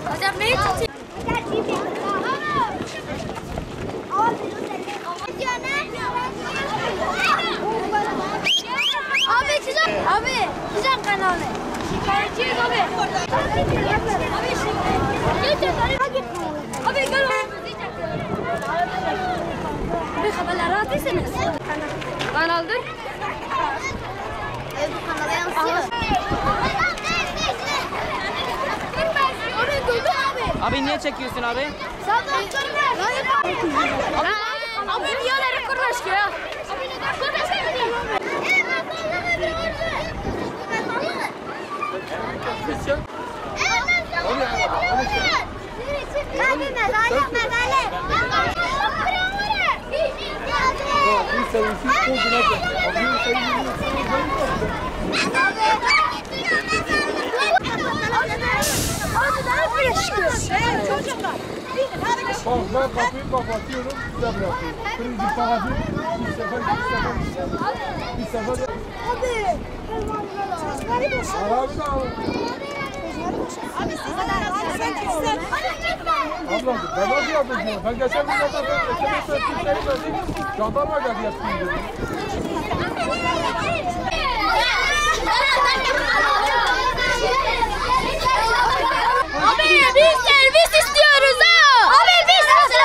Hocam neyi tutayım? Abi güzel. Abi güzel kanalı. Şikayetçiyiz abi. Abi gel. Abi haberleri atıyorsunuz. Kanaldır. Evet bu kanala yansıyor. Abi niye çekiyorsun abi? Abi diyorlar kurbaş ya. Bak ben kapıyı kapatıyorum, size bırakıyorum. Kırmızı parafin, bir sefer. Abi. Abi da al. Abi siz de Ablam ben nasıl yapacağım? Ben geçen gün zaten kimseyi verdim. Jandarma geldi yapayım dedim. Abi biz servis istiyoruz ha. Abi biz servis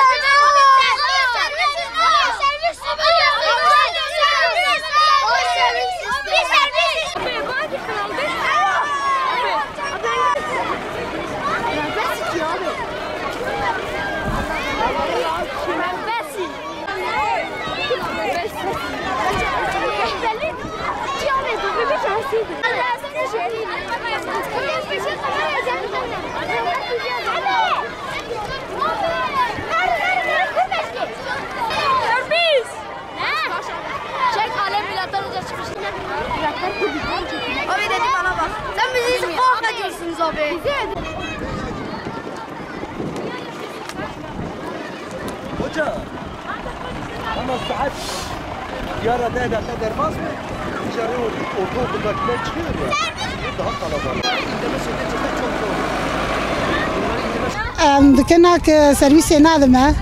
Abi dedi bana bak. Sen bizi kork ediyorsunuz abi. Hoca. Ama saat yarıda da dermaz mı? Dışarı ortaokuldakiler çıkıyor ya. Daha kalabalık. İndirme sürecinde çok zor. دكناك سرويس نادمة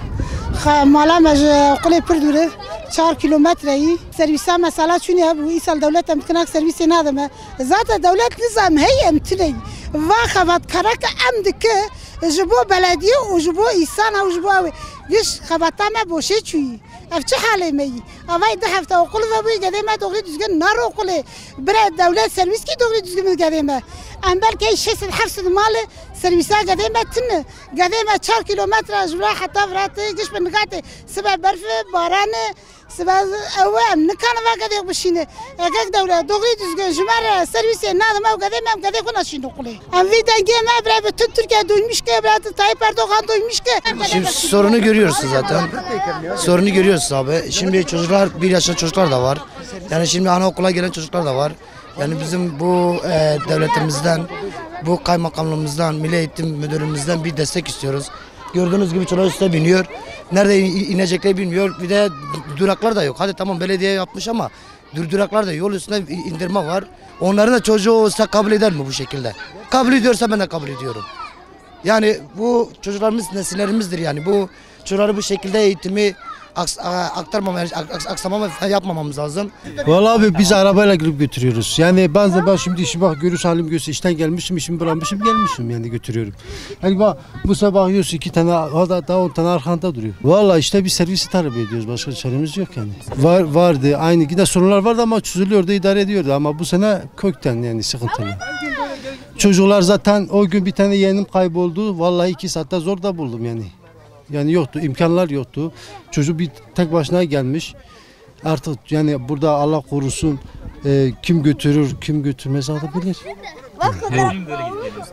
مالا مج قلي بردورة 4 كيلومتر هي سرويسا مسألة شنو هبو يسال دولة دكناك سرويس نادمة ذات دولة نظام هي امتني واخبت كرك امدك جبو بلدية وجبو إنسان وجبو أوي ليش خبطة ما بوشي شوي أفتح حالي مي أفاي دحفت وقول فبوي قديمة دغري تزجن نارو قولي برا دولة سرويس كي دغري تزجن قديمة أم بالكي شيء الحفص المال سرويسا قديمة تن قديمة 4 كيلومتر جبرا حتى فرات قش بنقاط سبع برف باران سبع أوام نكان واقع بشينه أكيد دولة دغري تزجن جمار سرويس نادم أو قديمة قديم كنا شينو قولي أم في دنجي ما برا بتركيا دويمش كه برا تايب Erdoğan doymuş ki. Şimdi sorunu görüyorsunuz zaten. Sorunu görüyorsunuz abi. Şimdi çocuklar 1 yaşında çocuklar da var. Yani şimdi anaokula gelen çocuklar da var. Yani bizim bu devletimizden, bu kaymakamlığımızdan, Milli Eğitim Müdürlüğümüzden bir destek istiyoruz. Gördüğünüz gibi çocuklar üstüne biniyor. Nerede inecekleri bilmiyor. Bir de duraklar da yok. Hadi tamam belediye yapmış ama duraklar da yol üstüne indirme var. Onların da çocuğu olsa kabul eder mi bu şekilde? Kabul ediyorsa ben de kabul ediyorum. Yani bu çocuklarımız nesillerimizdir yani. Bu çocukları bu şekilde eğitimi yapmamamız lazım. Vallahi abi biz arabayla girip götürüyoruz. Yani bazen ben şimdi işim bak görüyorsun halim göğsü işten gelmişim, işimi bırakmışım gelmişim yani götürüyorum. Yani bak bu sabah yiyorsun 2 tane daha 10 tane arkanda duruyor. Vallahi işte bir servisi talep ediyoruz. Başka çaremiz yok yani. Vardı aynı yine sorunlar vardı ama çözülüyordu, idare ediyordu ama bu sene kökten yani sıkıntılı. Çocuklar zaten o gün bir tane yeğenim kayboldu. Vallahi 2 saatte zor da buldum yani. Yani yoktu, imkanlar yoktu. Çocuk bir tek başına gelmiş. Artık yani burada Allah korusun kim götürür, kim götürmez bilir.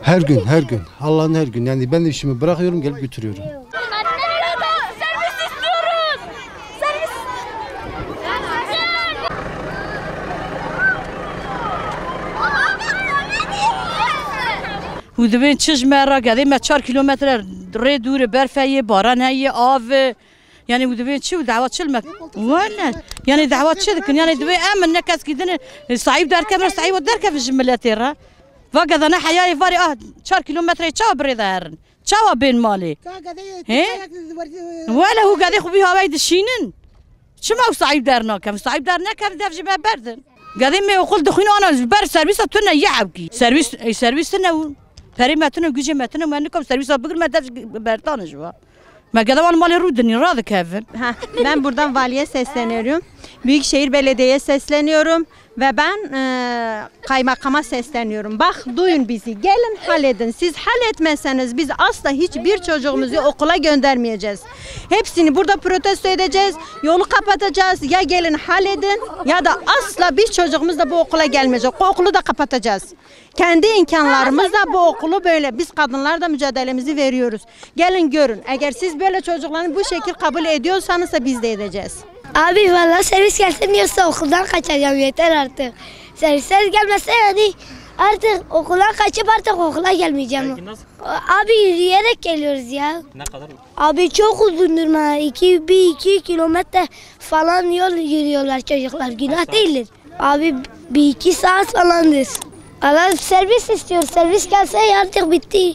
Her gün. Allah'ın her gün. Yani ben de işimi bırakıyorum, gelip götürüyorum. Servis istiyoruz. Servis. ودبین چشم را قدیم 4 کیلومتر ری دور برفه باران هی آو يعني ودبي تشو دعوة شلمك ولا يعني دعوة شلك يعني دبي آمن نكاس كده صعيب دار كاميرا صعيب ودار كيف الجملات را فقد أنا حياي فاري 4 كيلومتر تشاو بريدارن تشاو بين مالي ولا هو قاعد يخو بيها وايد الشينن شو ما هو صعيب دارنا كم صعيب دارنا كم داف جبه بردن قاعدين ما يقول دخينو أنا بر سيرفيس تنا يعبكي سيرفيس تنا فريمتنا وجيمتنا ما عندكم سيرفيس بقول ما داف بردان جوا ما قدام مالي رودني راضي كيفن. Ben buradan valiye sesleniyorum. Büyükşehir Belediye'ye sesleniyorum ve ben kaymakama sesleniyorum. Bak duyun bizi. Gelin halledin. Siz halletmezseniz biz asla hiçbir çocuğumuzu okula göndermeyeceğiz. Hepsini burada protesto edeceğiz. Yolu kapatacağız. Ya gelin halledin ya da asla bir çocuğumuz da bu okula gelmeyecek. O okulu da kapatacağız. Kendi imkanlarımızla bu okulu böyle biz kadınlar da mücadelemizi veriyoruz. Gelin görün. Eğer siz böyle çocukları bu şekil kabul ediyorsanız da biz de edeceğiz. Abi valla servis gelmiyorsa okuldan kaçacağım yeter artık. Servisler gelmezse yani artık okuldan kaçıp artık okula gelmeyeceğim. Abi yürüyerek geliyoruz ya. Ne kadar? Abi çok uzundur ma. 2 kilometre falan yol yürüyorlar çocuklar. Günah değildir. Abi 1-2 saat falandır. Allah servis istiyor. Servis gelse artık bitti.